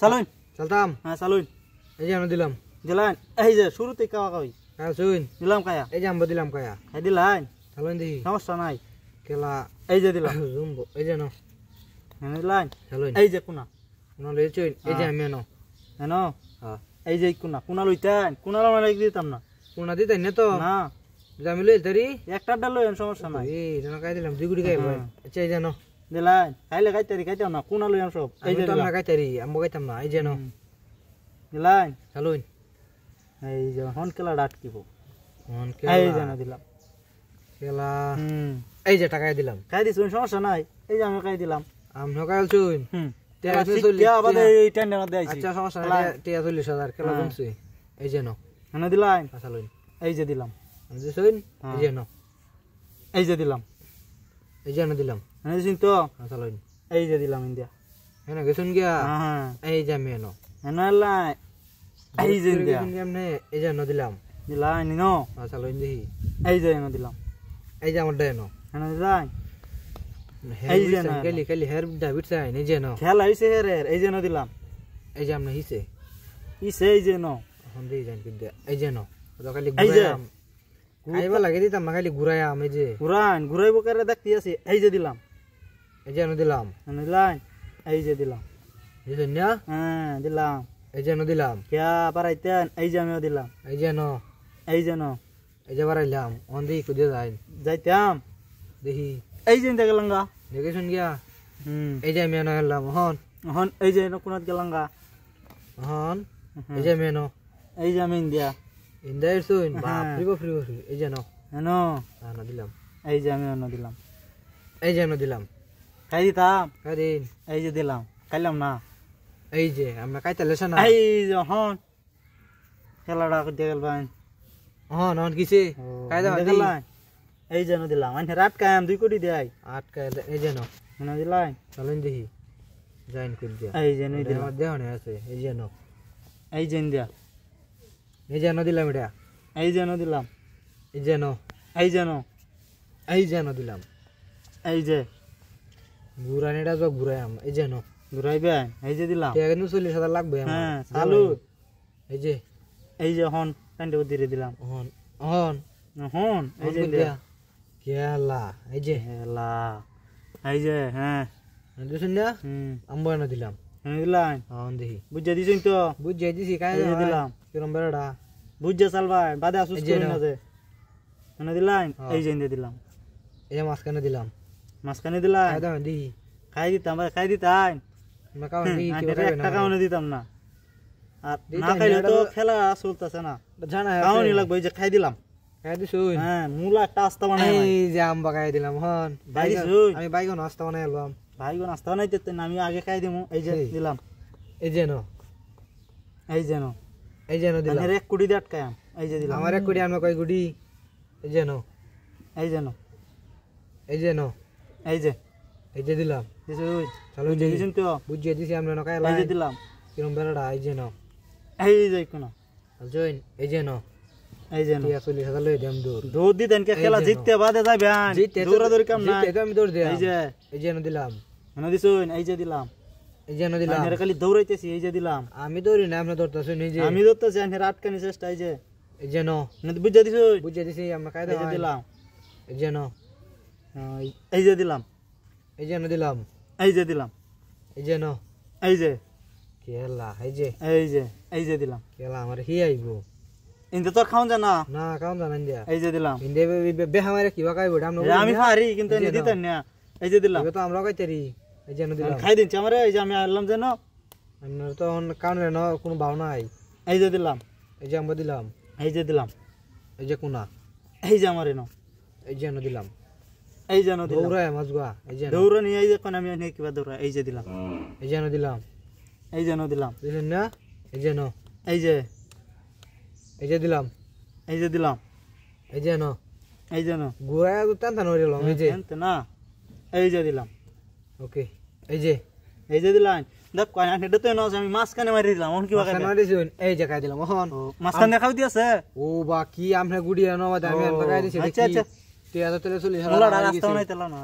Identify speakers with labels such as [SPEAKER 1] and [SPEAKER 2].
[SPEAKER 1] চালুন
[SPEAKER 2] চলতাম
[SPEAKER 1] হ্যাঁ চালুন
[SPEAKER 2] এই যে আমি দিলাম
[SPEAKER 1] দিলাম এই যে শুরুতে কাওয়া কাওই
[SPEAKER 2] কায়া শুন
[SPEAKER 1] দিলাম কায়া
[SPEAKER 2] এই যে আমরা দিলাম কায়া
[SPEAKER 1] এই দিলাম
[SPEAKER 2] চালুন দেখি
[SPEAKER 1] সমস্যা নাই
[SPEAKER 2] কেলা
[SPEAKER 1] এই যে দিলাম
[SPEAKER 2] জুমবো এই যে ন
[SPEAKER 1] হ্যাঁ দিলাম
[SPEAKER 2] চালুন
[SPEAKER 1] এই যে কোনা
[SPEAKER 2] কোনা লই চুন এই যে আমি ন
[SPEAKER 1] হেন
[SPEAKER 2] হ্যাঁ
[SPEAKER 1] এই যে কোনা কোনা লইতেন কোনা লই দিতাম না
[SPEAKER 2] কোনা দিতে না তো
[SPEAKER 1] না
[SPEAKER 2] আমি লই তারি
[SPEAKER 1] একটা ডাল লই সমস্যা নাই
[SPEAKER 2] এই জানো কাই দিলাম দুই গুড়ি খাইব আচ্ছা এই যে ন
[SPEAKER 1] দিলাম খাইলে খাইতাম না কোনা লই সব
[SPEAKER 2] এই যে না খাইতারি আমি খাইতাম না এই যে ন
[SPEAKER 1] দিলাম
[SPEAKER 2] চালুন
[SPEAKER 1] এই যে হন কেলা ডাটকিব
[SPEAKER 2] হন
[SPEAKER 1] এই যে
[SPEAKER 2] কেলা
[SPEAKER 1] না দিলাম
[SPEAKER 2] কেলা এই যে টাকা দিলাম
[SPEAKER 1] খাই দিছ সমস্যা নাই এই যে আমি খাই দিলাম
[SPEAKER 2] আমি কাল শুন আচ্ছা সমস্যা নাই টিয়া 40,000 কেলা গুনছি এই যে ন
[SPEAKER 1] হেন দিলাম
[SPEAKER 2] চালুন
[SPEAKER 1] এই যে দিলাম
[SPEAKER 2] শুন এই যে ন
[SPEAKER 1] এই যে দিলাম
[SPEAKER 2] এই যে ন দিলাম
[SPEAKER 1] হেন দিছিন তো
[SPEAKER 2] চালুন
[SPEAKER 1] এই যে দিলাম ইন্ডিয়া
[SPEAKER 2] হেন গেছুন গিয়া
[SPEAKER 1] হ্যাঁ
[SPEAKER 2] এই যে আমি ন
[SPEAKER 1] হেন এলাই এই যে ইন্ডিয়া
[SPEAKER 2] এমনে এই যে ন দিলাম
[SPEAKER 1] দিলাম ন
[SPEAKER 2] চালুন দেখি
[SPEAKER 1] এই যে ন দিলাম
[SPEAKER 2] এই যে আমার দেয় ন
[SPEAKER 1] হেন দিলাম
[SPEAKER 2] এই যে না খালি খালি হেয়ার ডাবিট চাই এই যে ন
[SPEAKER 1] খেলা হইছে হেরের এই যে ন দিলাম
[SPEAKER 2] এই যে আমরা হিসে
[SPEAKER 1] ইসে এই যে ন
[SPEAKER 2] এখন দিয়ে যান কিন্তু এই যে ন খালি
[SPEAKER 1] এই যে
[SPEAKER 2] আইবা লাগে দিতাম না খালি ঘুরাইয়াম এই যে
[SPEAKER 1] ঘুরাইব করে দেখতে আছি এই যে দিলাম
[SPEAKER 2] এই যে ন দিলাম
[SPEAKER 1] হেন দিলাম এই যে দিলাম
[SPEAKER 2] বুঝছেন না
[SPEAKER 1] হ্যাঁ দিলাম
[SPEAKER 2] এই যে ন দিলাম
[SPEAKER 1] কিয়া পারাইতেন এই যে আমিও দিলাম
[SPEAKER 2] এই যে ন
[SPEAKER 1] এই যে ন
[SPEAKER 2] এই যে বাড়াইলাম অন দেখি কুদে যাই
[SPEAKER 1] যাইতাম
[SPEAKER 2] দেখি
[SPEAKER 1] এই যে ইন্দা গেলাঙ্গা
[SPEAKER 2] দেখেছুন গিয়া এই যে আমি এনে গেলাম হন
[SPEAKER 1] হন এই যে কোনাত গেলাঙ্গা
[SPEAKER 2] হন এই যে আমি এনো
[SPEAKER 1] এই যে আমি ইন্ডিয়া
[SPEAKER 2] ইন্দাই শুন বাপরি বাপরি এই যে ন
[SPEAKER 1] হেন
[SPEAKER 2] না দিলাম
[SPEAKER 1] এই যে আমি অন্য দিলাম
[SPEAKER 2] এই যে ন দিলাম
[SPEAKER 1] খাই দিতাম
[SPEAKER 2] কাদিন
[SPEAKER 1] এই যে দিলাম খাইলাম না
[SPEAKER 2] এই যে আমরা কাইতে লেছ না
[SPEAKER 1] এই যে হন খেলাটা করতে গেল ভাই
[SPEAKER 2] হন হন কিছে কাইদা
[SPEAKER 1] দিলাম এই যে দিলাম আমি রাত কায়াম 2 কোটি দেয়
[SPEAKER 2] 8 কাই এই যে ন
[SPEAKER 1] হেন দিলাম
[SPEAKER 2] চলেন দেখি জয়েন করে দিয়া
[SPEAKER 1] এই যে নই দিলাম
[SPEAKER 2] আমার দেহ না আছে এই যে ন
[SPEAKER 1] এই যে ইন্ডিয়া
[SPEAKER 2] এই যে ন দিলাম এটা
[SPEAKER 1] এই যে ন দিলাম
[SPEAKER 2] এই যে ন
[SPEAKER 1] এই যে ন
[SPEAKER 2] এই যে ন দিলাম
[SPEAKER 1] এই যে
[SPEAKER 2] ঘুরানিটা তো ঘুরাইয়াম এই যে ন
[SPEAKER 1] ঘুরাইবে এই যে দিলাম
[SPEAKER 2] টাকা কিন্তু 40,000 লাগবে
[SPEAKER 1] হ্যাঁ চালু
[SPEAKER 2] এই যে
[SPEAKER 1] হন কান্ডে দিরে দিলাম
[SPEAKER 2] হন হন
[SPEAKER 1] হন এই যে ইন্ডিয়া
[SPEAKER 2] কেলা এই যে
[SPEAKER 1] হেলা এই যে হ্যাঁ
[SPEAKER 2] দেখুন না আম্বা না দিলাম
[SPEAKER 1] হেন দিলাম
[SPEAKER 2] হন দেখি
[SPEAKER 1] বুঝে দিছিস তো
[SPEAKER 2] বুঝে দিছি কাই
[SPEAKER 1] দিলাম
[SPEAKER 2] কিরম বেড়া
[SPEAKER 1] বুঝে চালবা বাদে আসুস করে না যে হেন দিলাম এই যে ইন্ডিয়া দিলাম
[SPEAKER 2] এই যে মাঝখানে দিলাম
[SPEAKER 1] মাঝখানে দিলাম
[SPEAKER 2] কাই দাও দেখি
[SPEAKER 1] খাই দিতাম খাই দিতাম
[SPEAKER 2] না কাও দেখি কি
[SPEAKER 1] এক টাকাও না দিতাম না আর না খাইলে তো খেলা চলতেছে না
[SPEAKER 2] জানা
[SPEAKER 1] কাউনি লাগবে এই যে খাই দিলাম
[SPEAKER 2] খাই দিছুন
[SPEAKER 1] হ্যাঁ মুলা একটা আস্তা বানাই
[SPEAKER 2] এই যে আম্বা খাই দিলাম হন আমি বাইগন আস্তা বানাই আলবাম
[SPEAKER 1] ভাইগো নাস্তা বানাইতে আমি আগে খাই দিমু এই যে দিলাম
[SPEAKER 2] এই যে ন
[SPEAKER 1] এই যে ন
[SPEAKER 2] এই যে ন দিলাম
[SPEAKER 1] আমি 1 কোটি দিয়ে আটকায়াম এই যে দিলাম
[SPEAKER 2] আমার 1 কোটি আমরা কয় কোটি এই যে ন
[SPEAKER 1] এই যে ন
[SPEAKER 2] এই যে ন
[SPEAKER 1] এই যে
[SPEAKER 2] দিলাম
[SPEAKER 1] দিছু
[SPEAKER 2] চলো
[SPEAKER 1] দিছিস তো
[SPEAKER 2] বুঝিয়ে দিছি আমরা ন কাইলা
[SPEAKER 1] এই যে দিলাম
[SPEAKER 2] কিরম বেড়া এই যে ন
[SPEAKER 1] এই যে কোন
[SPEAKER 2] জয়েন এই যে ন
[SPEAKER 1] এই যে ন
[SPEAKER 2] 40,000 লই দেম দূর
[SPEAKER 1] দৌড় দিতেন কে খেলা জিততে বাদে যাবেন দৌড়াদৌড়ি কাম না
[SPEAKER 2] জিততে আমি দৌড় দেই
[SPEAKER 1] এই যে
[SPEAKER 2] ন দিলাম
[SPEAKER 1] হেন দিছুন এই যে দিলাম
[SPEAKER 2] এই যে ন দিলাম
[SPEAKER 1] আমি খালি দৌড়াইতেছি এই যে দিলাম
[SPEAKER 2] আমি দৌড়ি না আপনি দৌড়তাছেন এই যে
[SPEAKER 1] আমি দৌড়তেছি আমি আটকানি চেষ্টা এই
[SPEAKER 2] যে ন
[SPEAKER 1] বুঝে দিছুন
[SPEAKER 2] বুঝিয়ে দিছি আমরা কায়দা
[SPEAKER 1] এই যে দিলাম
[SPEAKER 2] এই যে ন
[SPEAKER 1] এই যে দিলাম
[SPEAKER 2] এই যে ন দিলাম
[SPEAKER 1] এই যে দিলাম
[SPEAKER 2] এই যে ন
[SPEAKER 1] এই যে
[SPEAKER 2] কেলা
[SPEAKER 1] এই যে দিলাম
[SPEAKER 2] কেলা আমার হি আইবো
[SPEAKER 1] ইনতে তোর খাওন জানা
[SPEAKER 2] না কাউন জানেন দিয়া
[SPEAKER 1] এই যে দিলাম
[SPEAKER 2] ইন্দে বেহা মারে কিবা কাইবো
[SPEAKER 1] আমি পারি কিন্তু এনে দিতেন না এই যে দিলাম
[SPEAKER 2] তো আমরা কইতারি এই যে ন দিলাম
[SPEAKER 1] খাই দিনছি আমারে এই যে আমি আনলাম যেন
[SPEAKER 2] আমরা তো কাউনে ন কোনো ভাবনা নাই
[SPEAKER 1] এই যে দিলাম
[SPEAKER 2] এই যে আমরা দিলাম
[SPEAKER 1] এই যে দিলাম
[SPEAKER 2] এই যে কোনা
[SPEAKER 1] এই যে আমারে ন
[SPEAKER 2] এই যে ন দিলাম
[SPEAKER 1] এই যে ন দিলাম
[SPEAKER 2] দৌড়ায় মাজগা এই যে
[SPEAKER 1] দৌড় নি এই যে কোন আমি এনে কিবা দৌড়া এই যে দিলাম
[SPEAKER 2] এই যে ন দিলাম
[SPEAKER 1] এই যে ন দিলাম
[SPEAKER 2] বুঝলেন না এই যে ন
[SPEAKER 1] এই যে
[SPEAKER 2] দিলাম
[SPEAKER 1] এই যে দিলাম
[SPEAKER 2] এই যে ন
[SPEAKER 1] এই যে ন
[SPEAKER 2] গুয়া টান টান হইলো এই যে
[SPEAKER 1] না এই যে দিলাম
[SPEAKER 2] ওকে এই যে
[SPEAKER 1] দিলাম দেখ কোন এটা তো না আমি মাছখানে মারি দিলাম অন কিবা
[SPEAKER 2] মাছখানে মারি দিছুন এই যে খাই দিলাম ওহন
[SPEAKER 1] মাছখানে খাও দিয়েছে
[SPEAKER 2] ও বাকি আমরা গুড়িয়া নবা আমি লাগাই দিছি
[SPEAKER 1] আচ্ছা আচ্ছা
[SPEAKER 2] টিয়া তো চলে
[SPEAKER 1] রাস্তা নাই তেলা না